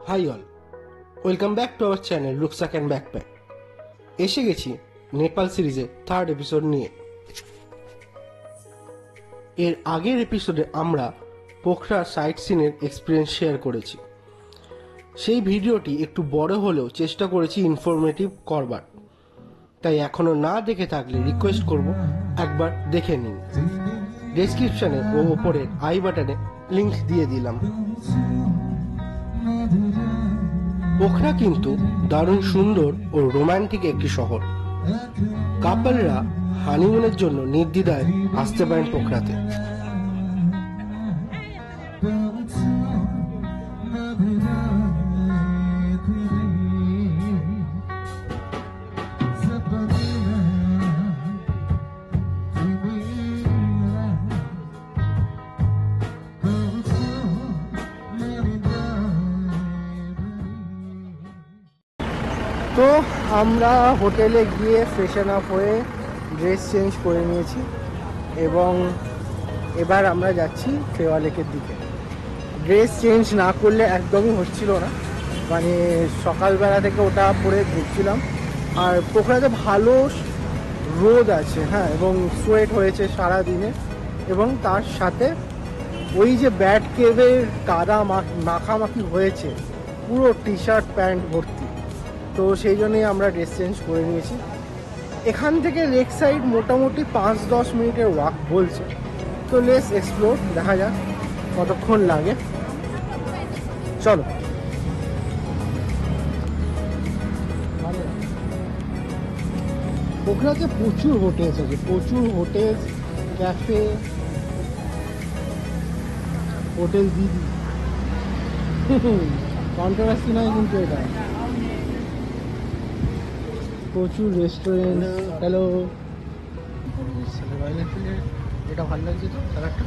High all, welcome back to our channel rucksack and backpack. এসে গেছি নেপাল সিরিজের third episode নিয়ে। এর আগের এপিসোডে আমরা পোখরা সাইট সিনের এক্সপিরিয়েন্স শেয়ার করেছি। সেই ভিডিওটি একটু বড় হলেও চেষ্টা করেছি ইনফরমেটিভ করবার, তাই এখনও না দেখে থাকলে রিকোয়েস্ট করব একবার দেখে নিন। ডেসক্রিপশনে ও ওপরের আই বাটনে লিঙ্ক দিয়ে দিলাম। পোখরা কিন্তু দারুণ সুন্দর ও রোমান্টিক একটি শহর। কাপলরা হানিমুনের জন্য নির্দ্বিধায় আসতে পারেন পোখরাতে। তো আমরা হোটেলে গিয়ে ফ্রেশন আপ হয়ে ড্রেস চেঞ্জ করে নিয়েছি এবং এবার আমরা যাচ্ছি ফেওয়া লেকের দিকে। ড্রেস চেঞ্জ না করলে একদমই হচ্ছিল না, মানে সকালবেলা থেকে ওটা পরে ঘুরছিলাম। আর পোখরাতে ভালো রোদ আছে, হ্যাঁ, এবং সোয়েট হয়েছে সারা দিনে, এবং তার সাথে ওই যে ব্যাট কেভের কাদা মাখামাখি হয়েছে, পুরো টি শার্ট প্যান্ট ভর্তি। তো সেই জন্যই আমরা ড্রেস চেঞ্জ করে নিয়েছি। এখান থেকে লেক সাইড মোটামুটি 5-10 মিনিটের ওয়াক বলছে। তো লেটস এক্সপ্লোর, দেখা যাক কতক্ষণ লাগে। চলো। পোখরাতে প্রচুর হোটেলস আছে, প্রচুর হোটেল, ক্যাফে, হোটেল দিদি, কন্ট্রোভার্সি নয় কিন্তু এটা। প্রচুর রেস্টুরেন্ট। হ্যালো, এটা ভালো লাগছে তো কালারটা।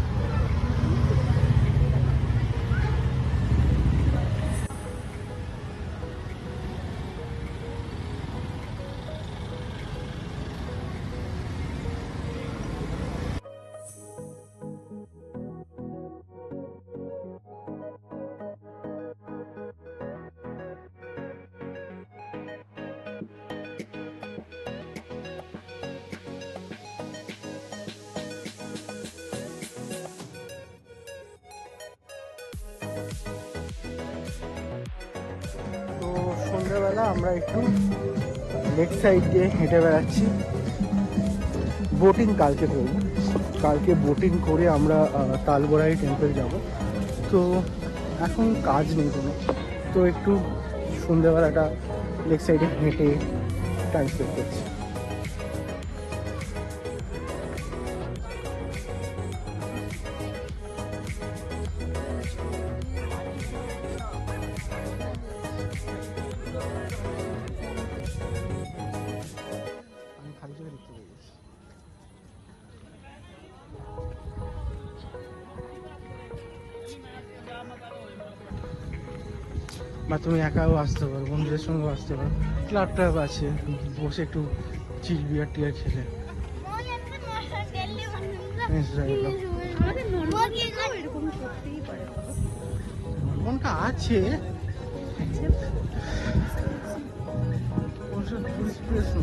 তো সন্ধ্যাবেলা আমরা একটু লেক সাইড দিয়ে হেঁটে বেড়াচ্ছি। বোটিং কালকে করব, কালকে বোটিং করে আমরা তালগোড়াই টেম্পল যাব। তো এখন কাজ নেই কোনো, তো একটু সন্ধ্যাবেলাটা লেক সাইডে হেঁটে টাইম স্পেন্ড করছি। বা তুমি একাও আসতে পারো, বন্ধুদের সঙ্গেও আসতে পারো। ক্লাব ট্লাব আছে, বসে একটু চিল বিয়ার টিয়ার খেলে। মনটা আছে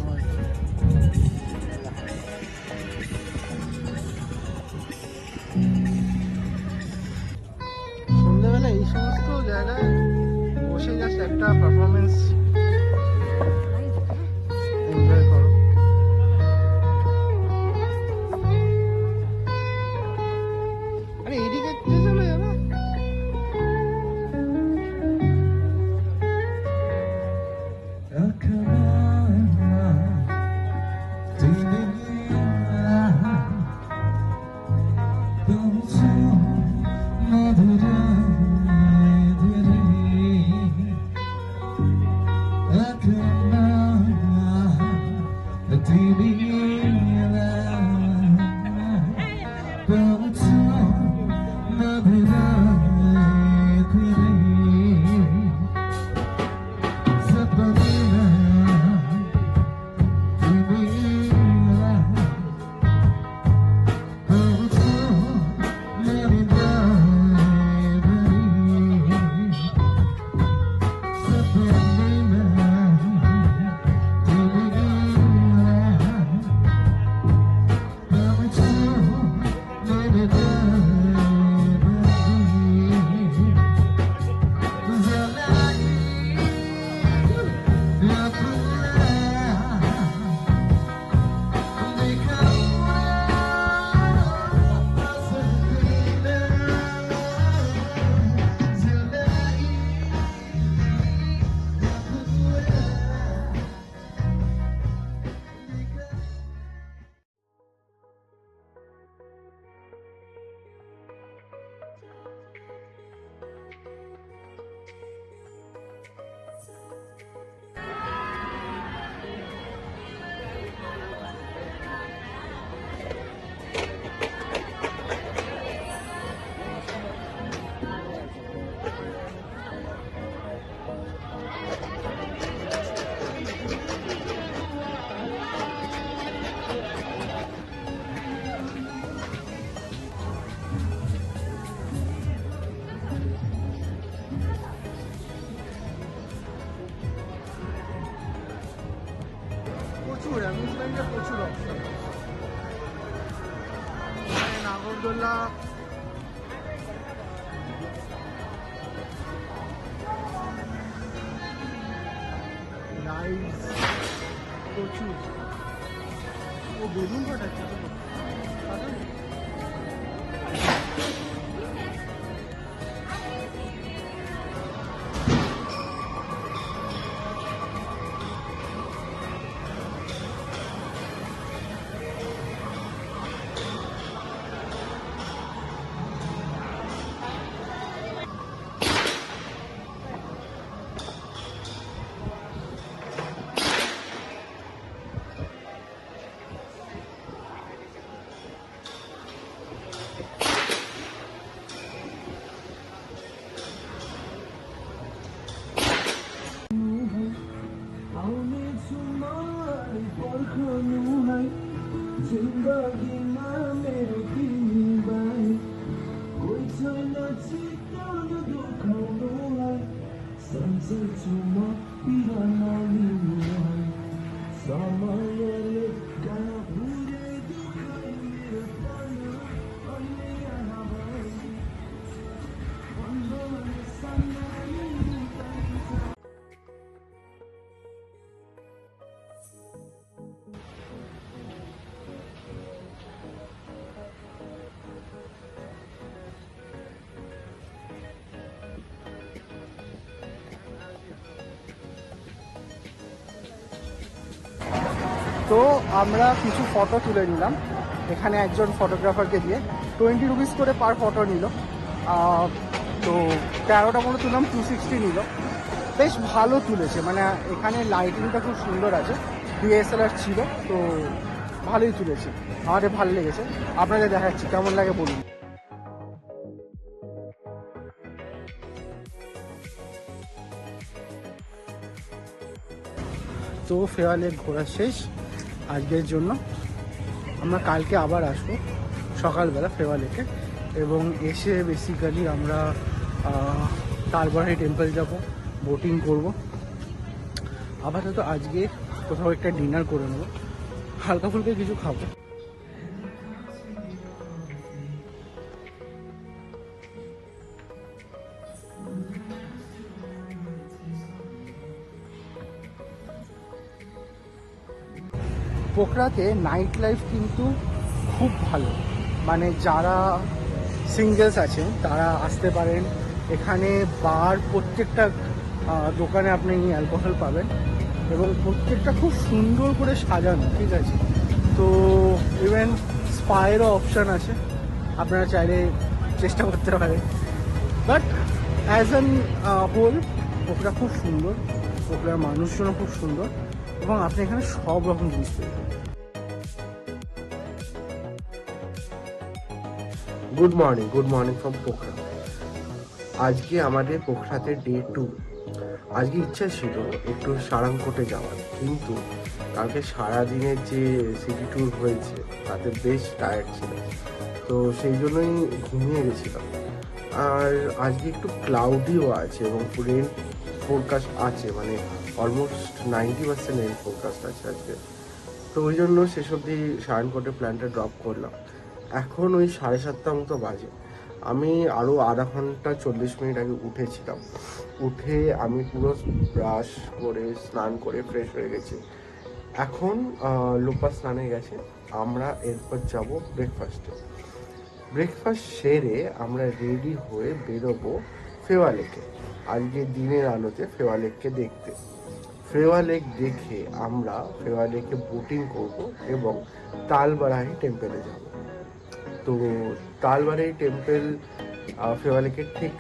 নয়। সন্ধ্যাবেলা এই সমস্ত জায়গায় বসে জাস্ট একটা পারফরমেন্স এনজয় করো। আরে এইদিকে চলে যাবে। প্রচুর অ্যামিউজমেন্টের প্রচুর অপশন। নাগরদোল্লা, রাইডস প্রচুর। ও বেলুন ফাটাচ্ছে তো। তো আমরা কিছু ফটো তুলে নিলাম এখানে একজন ফটোগ্রাফারকে দিয়ে। 20 রুপিস করে পার ফটো নিল। তো 13টা মতো তুললাম, 260 নিল। বেশ ভালো তুলেছে, মানে এখানে লাইটিংটা খুব সুন্দর আছে, ডিএসএলআর ছিল, তো ভালোই তুলেছে, আমাদের ভালো লেগেছে। আপনাদের দেখাচ্ছি কেমন লাগে বলুন। তো ফেওয়ালে ঘোরা শেষ আজকের জন্য। আমরা কালকে আবার আসবো সকালবেলা ফেওয়ালেকে, এবং এসে বেসিক্যালি আমরা তালবাড়ি টেম্পল যাব, বোটিং করব। আপাতত আজকে কোথাও একটা ডিনার করে নেবো, হালকা ফুলকা কিছু খাবো। পোখরাতে নাইট লাইফ কিন্তু খুব ভালো, মানে যারা সিঙ্গেলস আছেন তারা আসতে পারেন। এখানে বার, প্রত্যেকটা দোকানে আপনি অ্যালকোহল পাবেন, এবং প্রত্যেকটা খুব সুন্দর করে সাজানো, ঠিক আছে। তো ইভেন স্পায়েরও অপশান আছে, আপনারা চাইলে চেষ্টা করতে পারেন। But as an whole Pokhara খুব সুন্দর, পোখরার মানুষজনও খুব সুন্দর, এবং আপনি এখানে সব রকম জিনিস পেয়ে যাবেন। Good morning from Pokhara. আজকে আমাদের পোখরাতে ডে 2। আজকে ইচ্ছা ছিল একটু সারাংকোটে যাওয়ার, কিন্তু কালকে সারাদিনের যে সিটি ট্যুর হয়েছে তাতে বেশ টায়ার্ড ছিল, তো সেই জন্যই ঘুমিয়ে গেছিলাম। আর আজকে একটু ক্লাউডিও আছে এবং রেন ফোরকাস্ট আছে, মানে অলমোস্ট 90% রেন ফোরকাস্ট আছে আজকে। তো ওই জন্য শেষ অবধি সারাংকোটে প্ল্যানটা ড্রপ করলাম। এখন ওই 7:30 মতো বাজে। আমি আরও আধা ঘন্টা 40 মিনিট আগে উঠেছিলাম। উঠে আমি পুরো ব্রাশ করে স্নান করে ফ্রেশ হয়ে গেছি। এখন লোপা স্নানে গেছে, আমরা এরপর যাব ব্রেকফাস্ট সেরে আমরা রেডি হয়ে বেরোবো ফেওয়া লেকে। আজকে দিনের আলোতে ফেওয়া লেককে দেখতে। ফেওয়া লেক দেখে আমরা ফেওয়া লেকে বোটিং করব এবং তালবাড়াই টেম্পেলে যাব। তো তালবাড়ি টেম্পল ফেওয়া লেকের ঠিক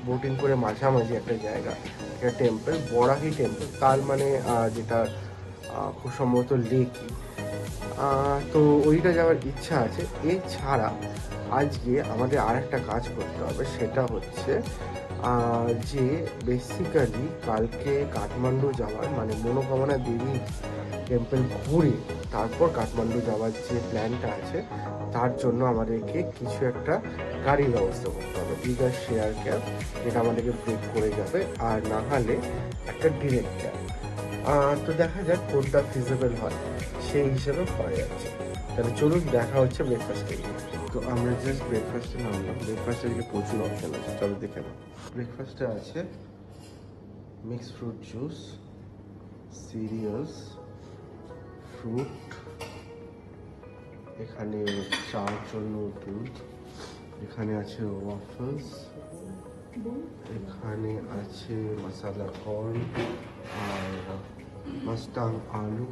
বোটিং করে মাঝামাঝি একটা জায়গা, একটা টেম্পল, বরাহি টেম্পল। তাল মানে যেটা খুব সম্ভবত লেকই। তো ওইটা যাওয়ার ইচ্ছা আছে। এছাড়া আজকে আমাদের আর একটা কাজ করতে হবে, সেটা হচ্ছে যে বেসিক্যালি কালকে কাঠমান্ডু যাওয়ার, মানে মনোকামনা দেবী টেম্পল ঘুরে তারপর কাঠমান্ডু যাওয়ার যে প্ল্যানটা আছে, তার জন্য আমাদেরকে কিছু একটা গাড়ির ব্যবস্থা করতে হবে, বিগার শেয়ার ক্যাব, যেটা আমাদেরকে ব্রেক করে যাবে, আর না হলে একটা ডিরেক্ট ক্যাব। তো দেখা যাক কোনটা ফিজিবল হয়, সেই হিসেবে করা যাচ্ছে। তাহলে চলুন দেখা হচ্ছে ব্রেকফাস্টে। তো আমরা জাস্ট ব্রেকফাস্টে নামলাম। ব্রেকফাস্টে আজকে প্রচুর অপশন আছে, চলো দেখে নাও। ব্রেকফাস্টে আছে mixed fruit juice, serials, fruit, এখানে চার জন্য দুধ, এখানে আছে ওয়াফলস, এখানে আছে মশালা কর্ন আর মাস্টাং আলু,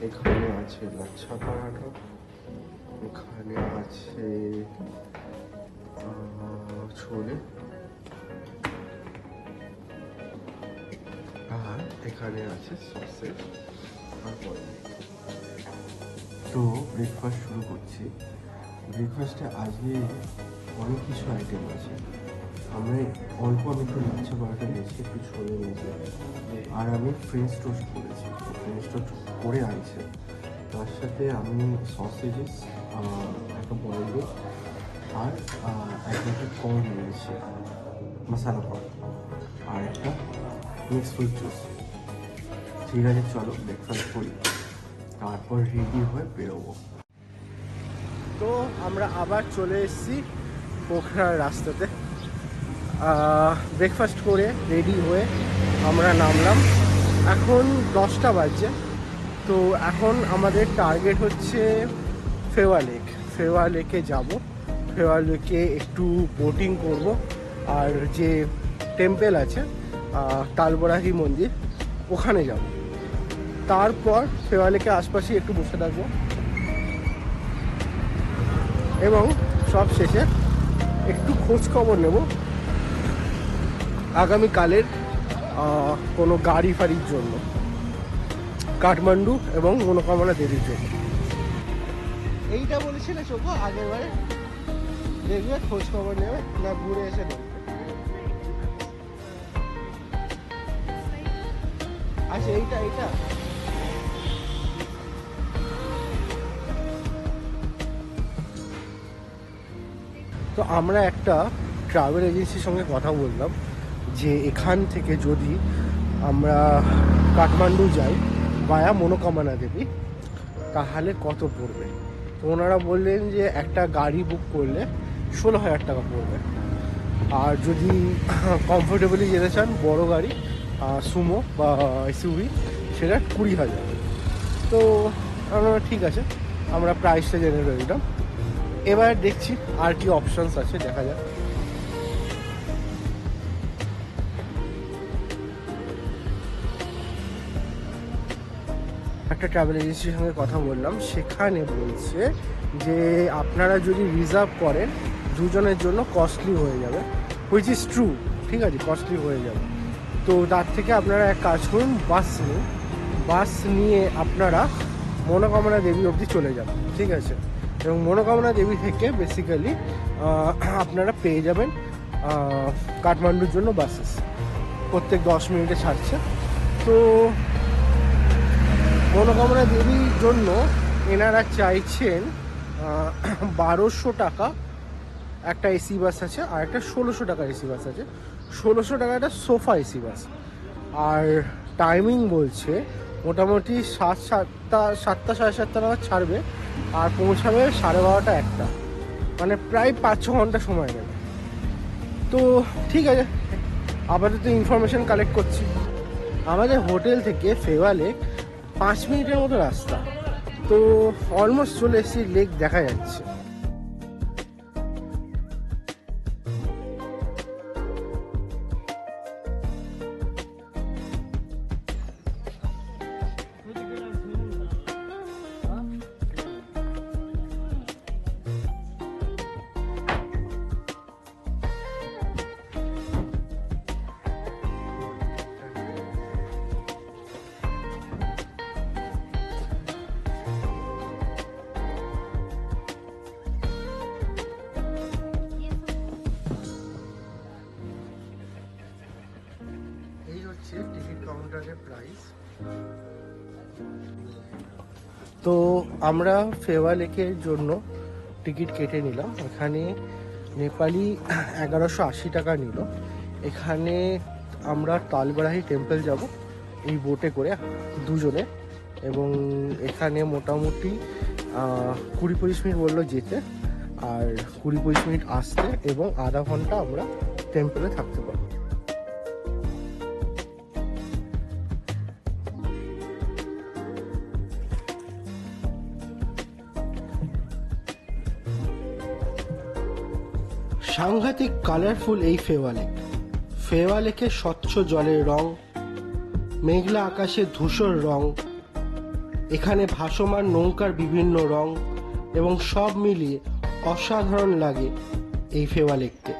এখানে আছে লাচ্ছা পরাঠা, এখানে আছে ছোলে, আর এখানে আছে সসেজ আর পনির। তো ব্রেকফাস্ট শুরু করছি। ব্রেকফাস্টে আজকে অনেক কিছু আইটেম আছে। আমি একটু লাচ্ছা পরাঠা নিয়েছি, একটু ছোলে নিয়েছি, আর আমি ফ্রেঞ্চ টোস্ট করেছি। ফ্রেঞ্চ টোস্ট করে আনছে, তার সাথে আমি সসেজেস, একটা বয়েল এগ আর একটা কর্ন নিয়েছি, মশালা কর্ন, আর একটা মিক্সড ফ্রুট জুস। ঠিক আছে, চলো ব্রেকফাস্ট করি, তারপর রেডি হয়ে বেরোবো। তো আমরা আবার চলে এসেছি পোখরার রাস্তাতে। ব্রেকফাস্ট করে রেডি হয়ে আমরা নামলাম। এখন 10টা বাজছে। তো এখন আমাদের টার্গেট হচ্ছে ফেওয়া লেক। ফেওয়া লেকে যাব, ফেওয়া লেকে একটু বোটিং করব, আর যে টেম্পল আছে তালবরাহি মন্দির, ওখানে যাব। তারপর ফেওয়া লেকের আশপাশে একটু বসে থাকবো, এবং সব শেষে একটু খোঁজ খবর নেব আগামীকালের কোনো গাড়ি ফাড়ির জন্য, কাঠমান্ডু এবং মনোকামনা দেবীর জন্য। এইটা বলেছিলে চোখো আগের বারে, দেখবে খোঁজ খবর নেবে না ঘুরে এসে দেখবে। আচ্ছা এইটা এইটা তো আমরা একটা ট্রাভেল এজেন্সির সঙ্গে কথা বললাম যে এখান থেকে যদি আমরা কাঠমান্ডু যাই বায়া মনোকামনা দেবী, তাহলে কত পড়বে। তো ওনারা বললেন যে একটা গাড়ি বুক করলে 16,000 টাকা পড়বে, আর যদি কমফোর্টেবলি যেতে চান বড় গাড়ি, সুমো বা এসইউভি, সেটা 20,000। তো আমরা ঠিক আছে, আমরা প্রাইসটা জেনে রইলাম। এবার দেখছি আর কি অপশানস আছে, দেখা যাক। একটা ট্রাভেল এজেন্সির সঙ্গে কথা বললাম, সেখানে বলছে যে আপনারা যদি রিজার্ভ করেন দুজনের জন্য কস্টলি হয়ে যাবে, হুইচ ইজ ট্রু। ঠিক আছে, কস্টলি হয়ে যাবে। তো তার থেকে আপনারা এক কাজ করুন, বাস নিন, বাস নিয়ে আপনারা মনোকামনা দেবী অবধি চলে যাবেন। ঠিক আছে, এবং মনোকামনা দেবী থেকে বেসিক্যালি আপনারা পেয়ে যাবেন কাঠমান্ডুর জন্য বাসেস, প্রত্যেক 10 মিনিটে ছাড়ছে। তো মনোকামনা দেবীর জন্য এনারা চাইছেন 1200 টাকা একটা এসি বাস আছে, আর একটা 1600 টাকা এসি বাস আছে। 1600 টাকা একটা সোফা এসি বাস, আর টাইমিং বলছে মোটামুটি 7টা 7:30 নাগাদ ছাড়বে, আর পৌঁছাবে 12:30 1টা, মানে প্রায় 5-6 ঘন্টা সময় নেবে। তো ঠিক আছে, আপাতত ইনফরমেশন কালেক্ট করছি। আমাদের হোটেল থেকে ফেওয়া লেক 5 মিনিটের মতো রাস্তা, তো অলমোস্ট চলে এসেছি, লেক দেখা যাচ্ছে। টিকিট কাউন্টারের প্রাইস। তো আমরা ফেওয়া লেকের জন্য টিকিট কেটে নিলাম। এখানে নেপালি 1180 টাকা নিল। এখানে আমরা তালবারাহি টেম্পল যাব, এই বোটে করে দুজনে, এবং এখানে মোটামুটি 20-25 মিনিট বললো যেতে, আর 20-25 মিনিট আসতে, এবং আধা ঘন্টা আমরা টেম্পলে থাকতে পারবো। সাংঘাতিক কালারফুল এই ফেওয়া লেক। ফেওয়া লেকে স্বচ্ছ জলের রং, মেঘলা আকাশে ধূসর রং, এখানে ভাসমান নৌকার বিভিন্ন রং, এবং সব মিলিয়ে অসাধারণ লাগে এই ফেওয়া লেককে।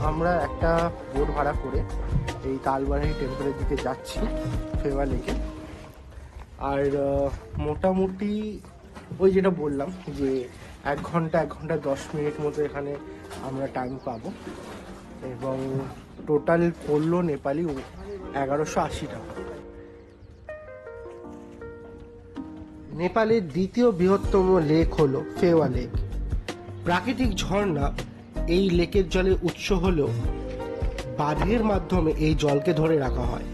আমরা একটা বোট ভাড়া করে এই তালবাড়ি টেম্পলের দিকে যাচ্ছি, ফেওয়া লেকে। আর মোটামুটি ওই যেটা বললাম যে 1 ঘন্টা 10 মিনিট মতো এখানে আমরা টাইম পাবো, এবং টোটাল পড়লো নেপালি 1180 টাকা। নেপালের দ্বিতীয় বৃহত্তম লেক হলো ফেওয়া লেক। প্রাকৃতিক ঝর্ণা এই লেকের জলের উৎস হলেও বাঁধের মাধ্যমে এই জলকে ধরে রাখা হয়,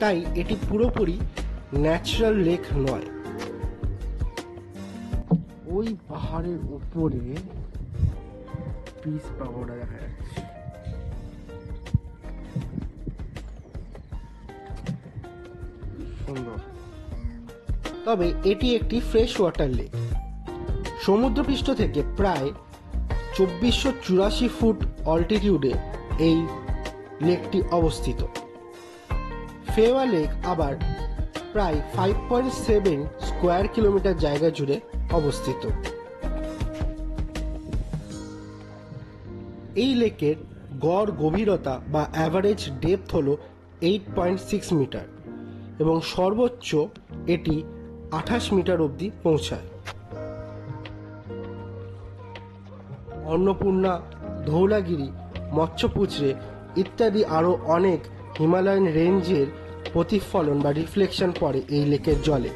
তাই এটি পুরোপুরি ন্যাচারাল লেক নয়। ওই পাহাড়ের উপরে পিস পাগোড়া দেখা যাচ্ছে। সুন্দর। তবে এটি একটি ফ্রেশ ওয়াটার লেক। সমুদ্রপৃষ্ঠ থেকে প্রায় 2484 ফুট অল্টিটিউডে এই লেকটি অবস্থিত। ফেওয়া লেক আবার প্রায় 5.7 স্কোয়ার কিলোমিটার জায়গা জুড়ে অবস্থিত। এই লেকের গড় গভীরতা বা অ্যাভারেজ ডেপথ হলো 8.6 মিটার, এবং সর্বোচ্চ এটি 28 মিটার অবধি পৌঁছায়। অন্নপূর্ণা, ধৌলাগিরি, মৎস্যপুছড়ে ইত্যাদি আরও অনেক হিমালয়ান রেঞ্জের প্রতিফলন বা রিফ্লেকশন পড়ে এই লেকের জলে।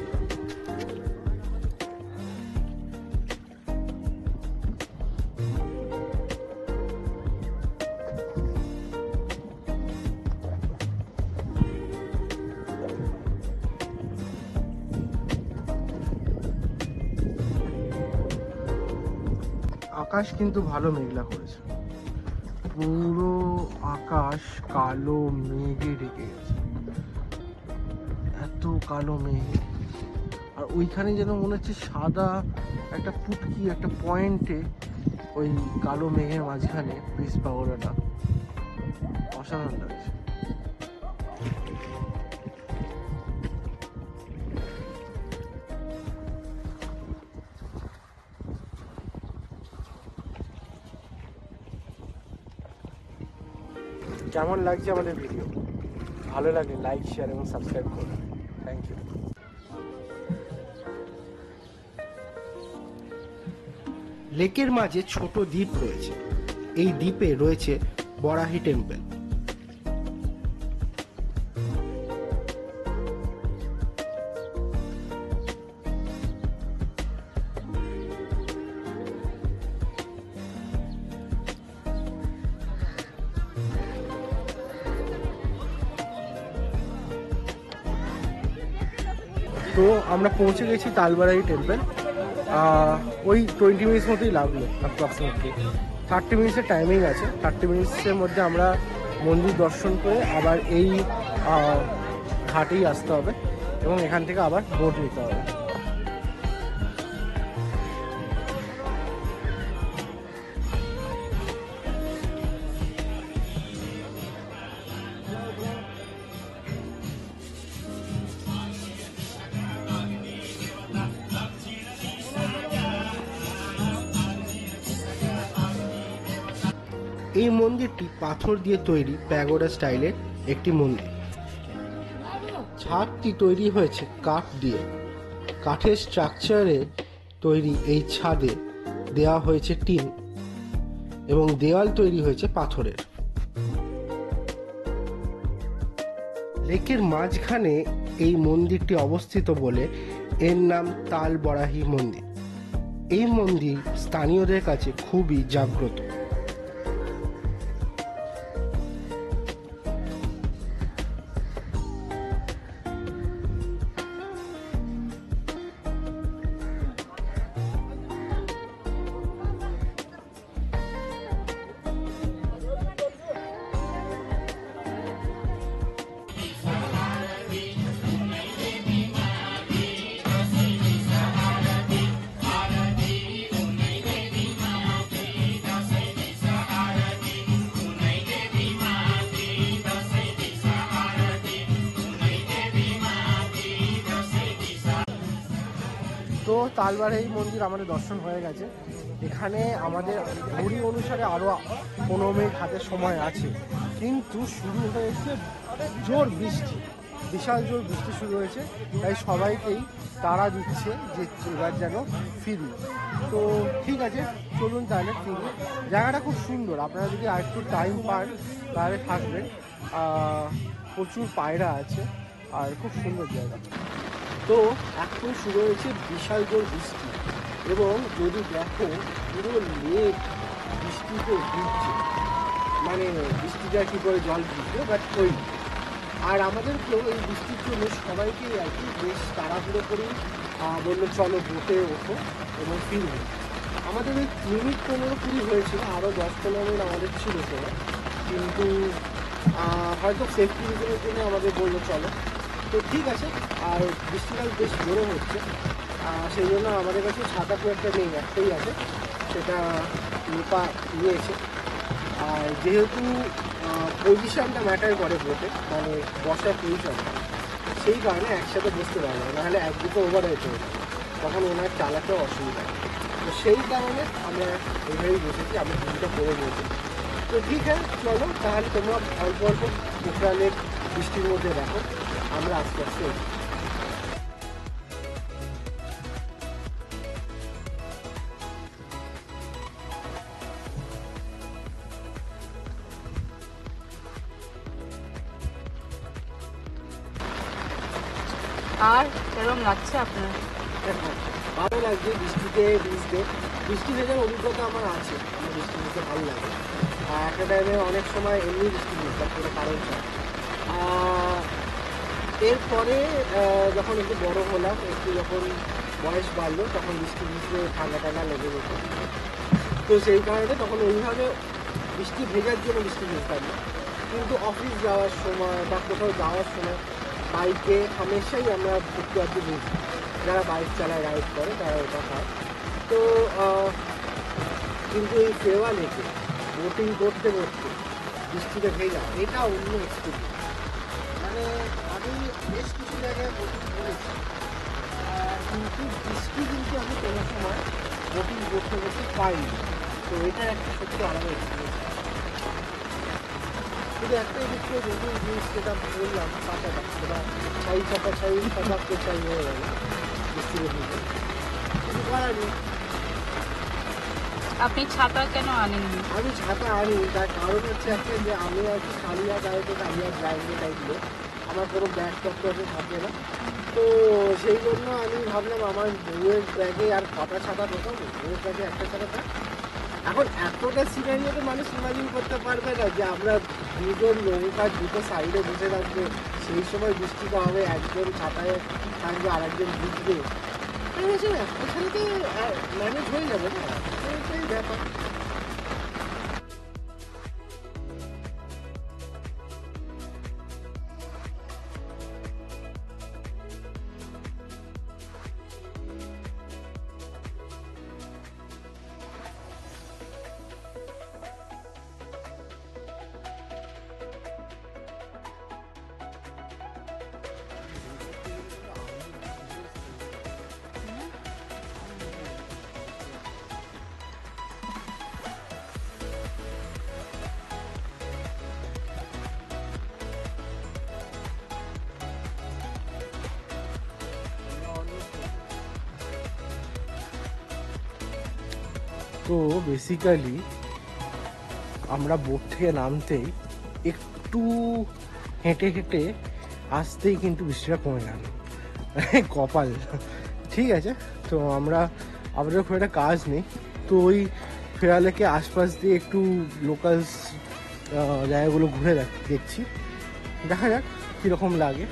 আকাশ কিন্তু ভালো মেঘলা করেছে, পুরো আকাশ কালো মেঘে ঢেকে গেছে, এত কালো মেঘ। আর ওইখানে যেন মনে হচ্ছে সাদা একটা পুটকি, একটা পয়েন্টে ওই কালো মেঘের মাঝখানে পিস পাগোড়াটা, অসাধারণ লাগছে। কেমন লাগছে আমাদের ভিডিও? ভালো লাগলে লাইক, শেয়ার এবং সাবস্ক্রাইব করুন। Thank you. লেকের মাঝে ছোট দ্বীপ রয়েছে। এই দ্বীপে রয়েছে বরাহি টেম্পল। তো আমরা পৌঁছে গেছি তালবাড়ি টেম্পল। ওই 20 মিনিটস মতোই লাগলো অ্যাপ্রক্সিমেটলি। 30 মিনিটসের টাইমিং আছে। 30 মিনিটসের মধ্যে আমরা মন্দির দর্শন করে আবার এই ঘাটেই আসতে হবে, এবং এখান থেকে আবার বোট নিতে হবে। এই মন্দিরটি পাথর দিয়ে তৈরি প্যাগোডা স্টাইলের একটি মন্দির। ছাদটি তৈরি হয়েছে কাঠ দিয়ে। কাঠের স্ট্রাকচারে তৈরি এই ছাদে দেওয়া হয়েছে টিন, এবং দেওয়াল তৈরি হয়েছে পাথরের। লেকের মাঝখানে এই মন্দিরটি অবস্থিত বলে এর নাম তাল বরাহি মন্দির। এই মন্দির স্থানীয়দের কাছে খুবই জাগ্রত। তালবাড়ি মন্দির আমাদের দর্শন হয়ে গেছে। এখানে আমাদের ঘড়ি অনুসারে আরও 15 মিনিট হাতে সময় আছে, কিন্তু শুরু হয়েছে জোর বৃষ্টি, বিশাল জোর বৃষ্টি শুরু হয়েছে। তাই সবাইকেই তাড়া দিচ্ছে যে এবার যেন ফিরি। তো ঠিক আছে, চলুন তাহলে ফিরি। জায়গাটা খুব সুন্দর, আপনারা যদি আর একটু টাইম পান তাহলে থাকবেন। প্রচুর পায়রা আছে আর খুব সুন্দর জায়গা। তো এখন শুরু হয়েছে বিশাল জোর বৃষ্টি, এবং যদি দেখো পুরো লেক বৃষ্টিতে ভিজছে, মানে বৃষ্টিটা কী করে জল ভিজবে বাট ওই। আর আমাদেরকেও এই বৃষ্টির জন্য সবাইকেই আর কি বেশ তাড়াহুড়ো করেই বললো চলো বোটে ওঠো এবং ফিরবো। আমাদের ওই মিনিট 15-20 হয়েছিল, আরও 10-15 মিনিট আমাদের ছিল সময়, কিন্তু হয়তো সেফটি রিজনের জন্য আমাদের বললো চলো। তো ঠিক আছে। আর বৃষ্টিকাল বেশ জোরে হচ্ছে, সেই জন্য আমাদের কাছে ছাতা খুব একটা নেই, একটাই আছে, সেটা লোপা নিয়েছে। আর যেহেতু পজিশানটা ম্যাটার করে বোটে, মানে বসার পজিশনটা, সেই কারণে একসাথে বসতে পারবে না, নাহলে একদিকে ওভার হয়ে চলে যায়, তখন ওনার চালাতেও অসুবিধা হয়। তো সেই কারণে আমরা এভাবেই বসেছি, আমরা দুটো করে বসি। তো ঠিক আছে, চলো তাহলে তোমরা অল্প অল্প পোখরালের বৃষ্টির মধ্যে দেখো, আমরা আস্তে আস্তে। আর কেরম লাগছে আপনার? ভালো লাগছে বৃষ্টিতে ভিজতে। বৃষ্টি ভেজার অভিজ্ঞতা আমার আছে, আমার বৃষ্টি ভিজতে ভালো লাগে। একটা টাইমে অনেক সময় এমনি বৃষ্টি ভিজতাম কোনো কারণ ছাড়া। এরপরে যখন একটু বড় হলাম, একটু যখন বয়স বাড়লো, তখন বৃষ্টি ভিজতে ঠান্ডা ঠান্ডা লেগে যেত। তো সেই কারণে তখন ওইভাবে বৃষ্টি ভেজার জন্য বৃষ্টি ভিজতাম না, কিন্তু অফিস যাওয়ার সময় বা কোথাও যাওয়ার সময় বাইকে হামেশাই আমরা একটু আধটু ভিজি। যারা বাইক চালায়, রাইড করে, তারা ওটা খায়। তো কিন্তু এই ফেওয়া লেকে বোটিং করতে করতে বৃষ্টিতে ভেজা, এটা অন্য এক্সপিরিয়েন্স। মানে আমি বেশ কিছু জায়গায় বোটিং করেছি, কিন্তু বৃষ্টি কিন্তু আমি কোনো সময় বোটিং করতে করতে পাইনি। তো এটা একটা সত্যি আলাদা এক্সপিরিয়েন্স। শুধু একটাই দুঃখ, নতুন জিনিস যেটা বললাম, কাঁচাটা, সেটা ছাই চাপা ছাই চাপাকে ছাই হয়ে গেল বৃষ্টিতে ভিজে, কিছু করার নেই। আপনি ছাতা কেন আনেননি? আমি ছাতা আনি, তার কারণ হচ্ছে একটা, যে আমি আর কি কালিয়া গাড়িতে কালিয়া ড্রাইভিং টাইপে আমার কোনো ব্যাগ ট্যাগ থাকে না। তো সেই জন্য আমি ভাবলাম আমার বউয়ের ব্যাগে আর কটা ছাতা ঢোকাবো, বউয়ের ব্যাগে একটা ছাতা থাক। এখন এতটা সিনারিও মানুষ ইমাজিন করতে পারবে না যে আমরা দুজন নৌকার দুটো সাইডে বসে থাকবে, সেই সময় বৃষ্টিটা হবে, একজন ছাতায় থাকবে আর একজন ভিজবে। একটা ছাতাতে ম্যানেজ হয়ে যাবে না, এটাই ব্যাপার। তো বেসিক্যালি আমরা বোট থেকে নামতেই একটু হেঁটে হেঁটে আসতেই কিন্তু বৃষ্টিটা কমে গেল, কপাল। ঠিক আছে, তো আমাদের খুব একটা কাজ নেই, তো ওই ফেরা লেকে আশপাশ দিয়ে একটু লোকালস জায়গাগুলো ঘুরে দেখছি, দেখা যাক কীরকম লাগে।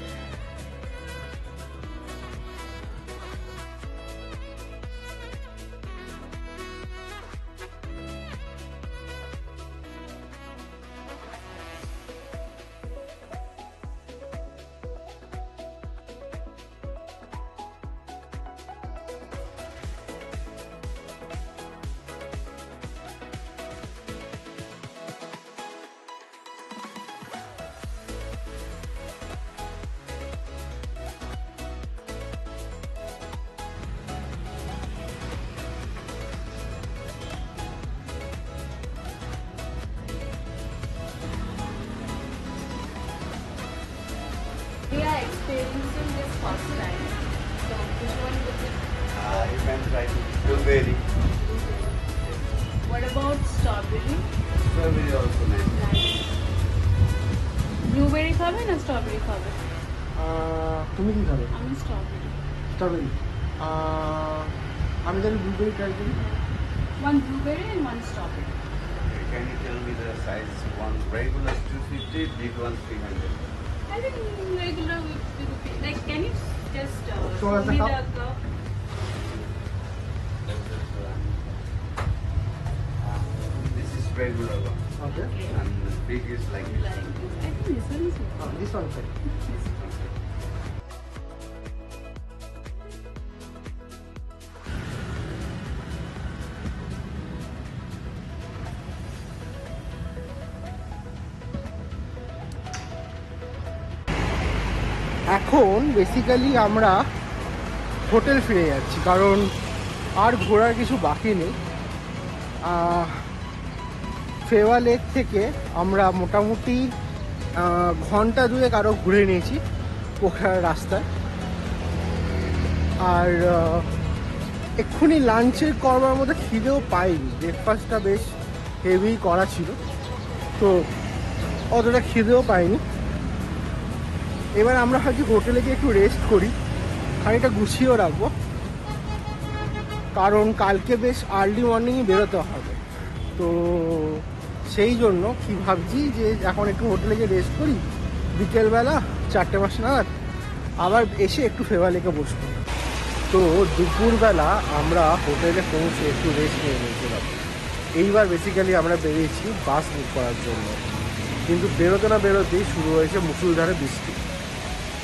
first time. So which one would be? You can try blueberry. What about strawberry? Strawberry also nice. Blueberry খাবে না স্ট্রবেরি খাবে? তুমি কি খাবে? আমি স্ট্রবেরি। স্ট্রবেরি। আমি তাহলে ব্লুবেরি ট্রাই করি। One blueberry and one strawberry. Can you tell me the size? One regular 250, big one 300. I think regular would be like. Can you just Show us show the me cup. the cup? This is regular one, okay. and big is like this. Like this. I think this one is okay. This one sir. এখন basically আমরা hotel ফিরে যাচ্ছি, কারণ আর ঘোরার কিছু বাকি নেই। Phewa lake থেকে আমরা মোটামুটি ঘন্টা দুয়েক আরও ঘুরে নিয়েছি পোখরার রাস্তায়। আর এক্ষুনি লাঞ্চের করবার মতো খিদেও পাইনি, ব্রেকফাস্টটা বেশ হেভি করা ছিল, তো অতটা খিদেও পাইনি। এবার আমরা হয়তো হোটেলে গিয়ে একটু রেস্ট করি, খানিকটা গুছিয়েও রাখবো, কারণ কালকে বেশ আর্লি মর্নিংয়ে বেরোতে হবে। তো সেই জন্য কি ভাবছি যে এখন একটু হোটেলে গিয়ে রেস্ট করি, বিকেলবেলা 4-5 নাগাদ আবার এসে একটু ফেওয়া লেকে বসবো। তো দুপুরবেলা আমরা হোটেলে পৌঁছে একটু রেস্ট নিয়ে নিয়েছিলাম। এইবার বেসিক্যালি আমরা বেরিয়েছি বাস বুক করার জন্য, কিন্তু বেরোতে না বেরোতেই শুরু হয়েছে মুষলধারে বৃষ্টি,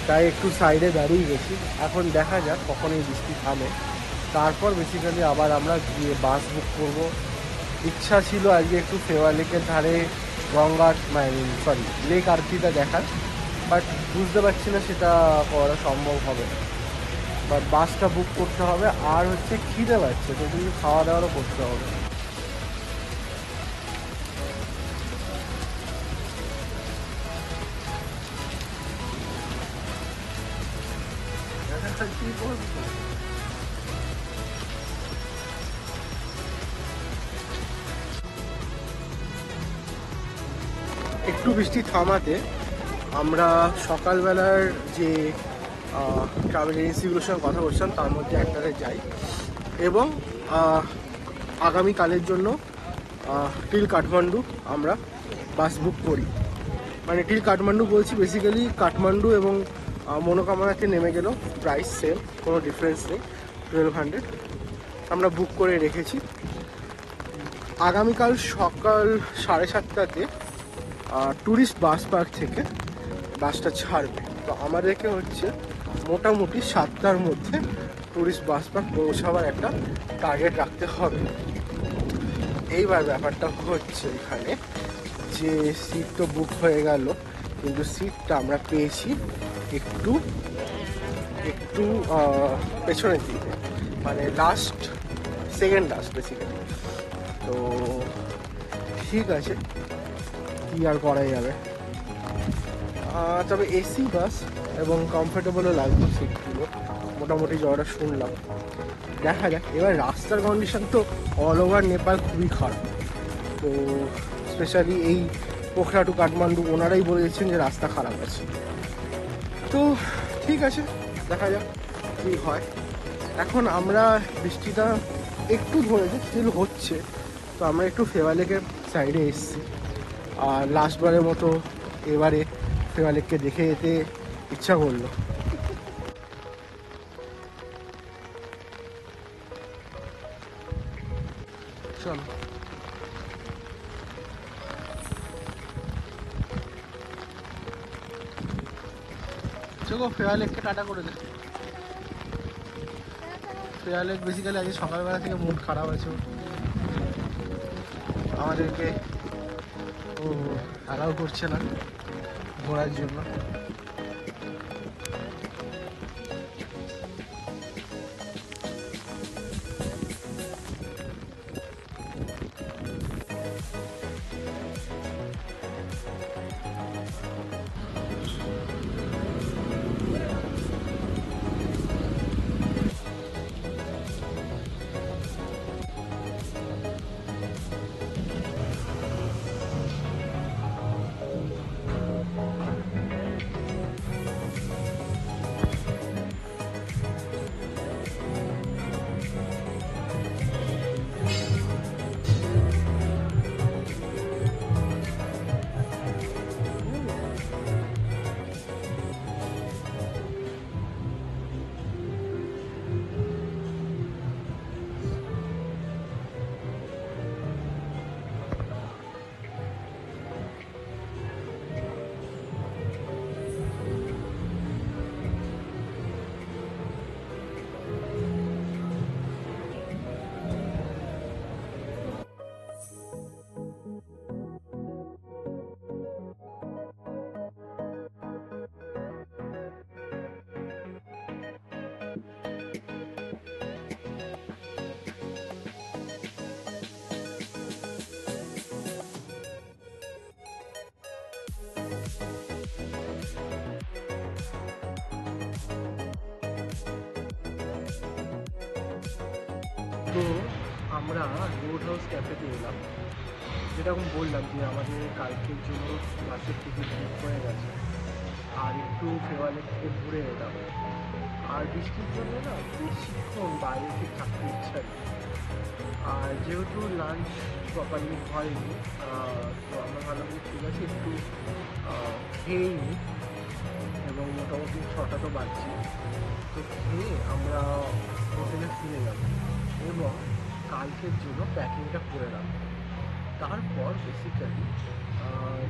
তাই একটু সাইডে দাঁড়িয়ে গেছি। এখন দেখা যাক কখন এই বৃষ্টি থামে, তারপর বেসিক্যালি আবার আমরা গিয়ে বাস বুক করব। ইচ্ছা ছিল আজকে একটু ফেওয়া লেকের ধারে গঙ্গার লেক আরতিটা দেখার, বাট বুঝতে পারছি না সেটা করা সম্ভব হবে না। বাট বাসটা বুক করতে হবে, আর হচ্ছে খিদে পাচ্ছে, তো কিন্তু খাওয়া দাওয়ারও করতে হবে। একটু বৃষ্টি থামাতে আমরা সকালবেলার যে ট্রাভেল এজেন্সিগুলোর সঙ্গে কথা বলছিলাম তার মধ্যে একটাতে যাই এবং আগামীকালের জন্য টিল কাঠমান্ডু আমরা বাস বুক করি। মানে টিল কাঠমান্ডু বলছি, বেসিক্যালি কাঠমান্ডু এবং মনোকামনাতে নেমে গেলেও প্রাইস সেম, কোনো ডিফারেন্স নেই, 1200 আমরা বুক করে রেখেছি। আগামীকাল সকাল 7:30টাতে ট্যুরিস্ট বাস পার্ক থেকে বাসটা ছাড়বে, তো আমাদেরকে হচ্ছে মোটামুটি 7টার মধ্যে ট্যুরিস্ট বাস পার্ক পৌঁছাবার একটা টার্গেট রাখতে হবে। এইবার ব্যাপারটা হচ্ছে এখানে যে সিট তো বুক হয়ে গেল, কিন্তু সিটটা আমরা পেয়েছি একটু একটু পেছনের দিকে, মানে সেকেন্ড লাস্ট বেসিক্যালি। তো ঠিক আছে, কি আর করা যাবে। তবে এসি বাস এবং কমফোর্টেবলও লাগবে সিটগুলো, মোটামুটি যাওয়াটা শুনলাম। দেখা যাক। এবার রাস্তার কন্ডিশন তো অল ওভার নেপাল খুবই খারাপ, তো স্পেশালি এই পোখরা টু কাঠমান্ডু ওনারাই বলেছেন যে রাস্তা খারাপ আছে। তো ঠিক আছে, দেখা যাক কী হয়। এখন আমরা বৃষ্টিটা একটু ধরেছে, স্টিল হচ্ছে, তো আমরা একটু ফেওয়া লেকের সাইডে এসেছি। আর লাস্টবারের মতো এবারে ফেওয়া লেককে দেখে যেতে ইচ্ছা করলো। চলো চলো ফেওয়া লেককে টাটা করে দে। ফেওয়া লেক বেসিক্যালি আজকে সকালবেলা থেকে মুড খারাপ আছে, আমাদেরকে অ্যালাউ করছে না ঘোরার জন্য। তো আমরা রোড হাউস ক্যাফেতে এলাম, যেরকম বললাম যে আমাদের কালকের জন্য বাসের টিকিট বুক হয়ে গেছে, আর একটু ফেওয়ালেক থেকে ঘুরে এলাম। আর বৃষ্টির জন্য না বেশিক্ষণ বাইরে ঠিক থাকতে ইচ্ছা নেই। আর যেহেতু লাঞ্চ প্রপারলি হয়নি, তো আমরা ভাবলাম যে ঠিক আছে একটু খেয়েই নিই, এবং মোটামুটি 6টা তো বাজছে। তো খেয়ে আমরা হোটেলে ফিরে যাব এবং কালকের জন্য প্যাকিংটা করে রাখবো। তারপর বেসিক্যালি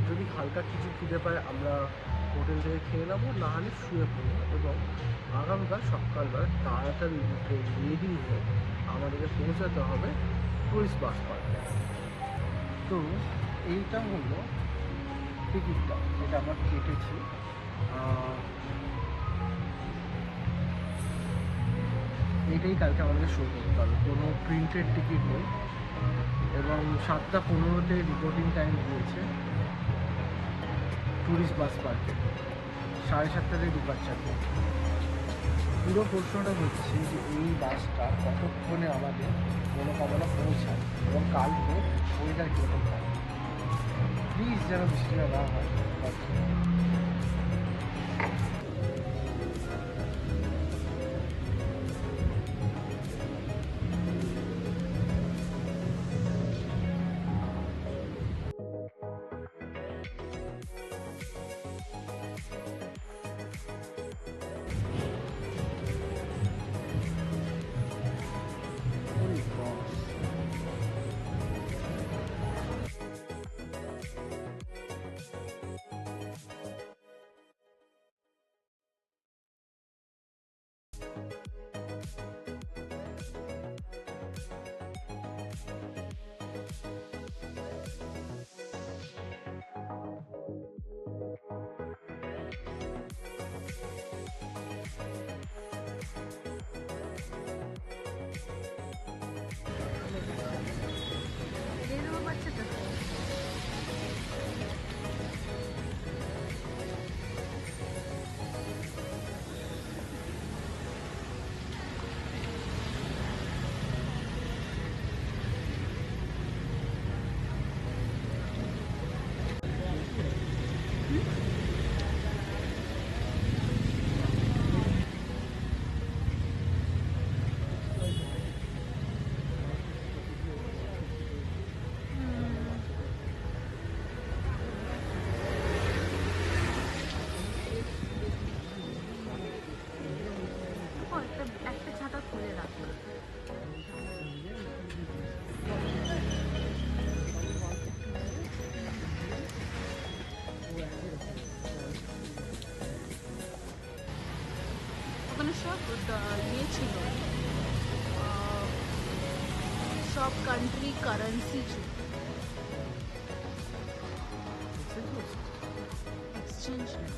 যদি হালকা কিছু খিদে পায় আমরা হোটেল থেকে খেয়ে নেবো, নাহলে শুয়ে পড়বো এবং আগামীকাল সকালবেলা তাড়াতাড়ি উঠে রেডি হয়ে আমাদেরকে পৌঁছাতে হবে টুরিস্ট বাস পার্কে। তো এইটা হলো টিকিটটা যেটা আমরা কেটেছি। এইটাই কালকে আমাদের শো করতে হবে, কোনো প্রিন্টেড টিকিট নেই। এবং 7:15-তে রিপোর্টিং টাইম দিয়েছে ট্যুরিস্ট বাস পার্কে, 7:30-তে ডিপার্চার। পুরো প্রশ্নটা হচ্ছে যে এই বাসটা কতক্ষণে আমাদের মনোকামনা পৌঁছায় এবং কালকে ওয়েদার কীরকম থাকে। প্লিজ যেন বৃষ্টিটা না হয়। একটা ছাতা খুলে রাখো। ওখানে সব ইয়ে ছিল, সব কান্ট্রি কারেন্সি ছিল, এক্সচেঞ্জ না।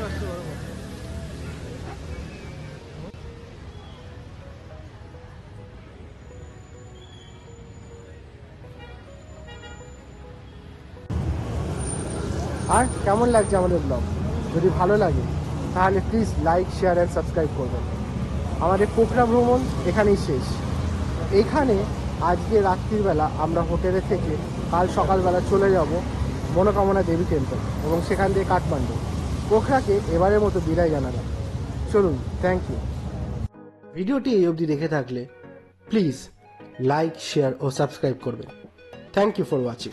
আসতে পারবো। আর কেমন লাগছে আমাদের ব্লগ? যদি ভালো লাগে তাহলে please like, share and subscribe করবেন। আমাদের পোখরা ভ্রমণ এখানেই শেষ। এখানে আজকে রাত্রিবেলা আমরা হোটেলে থেকে কাল সকালবেলা চলে যাব মনোকামনা দেবী টেম্পল এবং সেখান থেকে কাঠমান্ডু। পোখরাকে এবারের মতো বিদায় জানালাম। চলুন, থ্যাংক ইউ। ভিডিওটি এই অবধি দেখে থাকলে প্লিজ লাইক, শেয়ার ও সাবস্ক্রাইব করবেন। Thank you for watching.